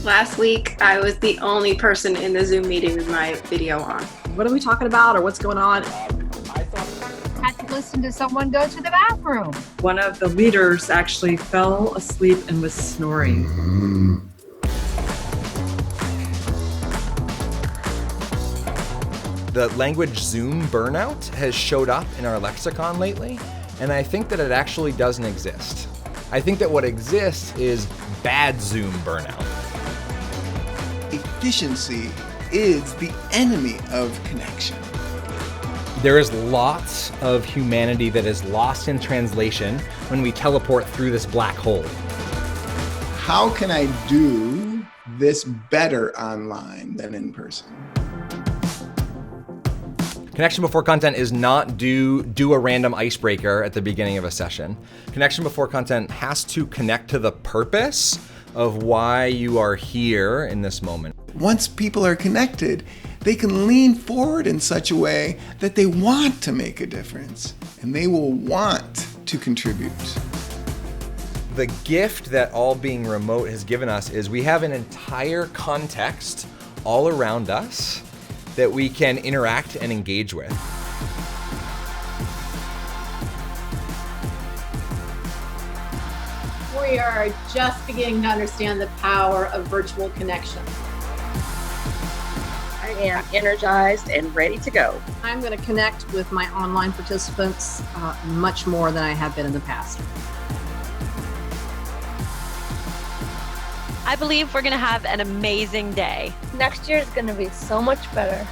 Last week, I was the only person in the Zoom meeting with my video on. What are we talking about or what's going on? Had to listen to someone go to the bathroom. One of the leaders actually fell asleep and was snoring. The language Zoom burnout has showed up in our lexicon lately, and I think that it actually doesn't exist. I think that what exists is bad Zoom burnout. Efficiency is the enemy of connection. There is lots of humanity that is lost in translation when we teleport through this black hole. How can I do this better online than in person? Connection before content is not do a random icebreaker at the beginning of a session. Connection before content has to connect to the purpose of why you are here in this moment. Once people are connected, they can lean forward in such a way that they want to make a difference and they will want to contribute. The gift that all being remote has given us is we have an entire context all around us that we can interact and engage with. We are just beginning to understand the power of virtual connection. I am energized and ready to go. I'm going to connect with my online participants much more than I have been in the past. I believe we're going to have an amazing day. Next year is going to be so much better.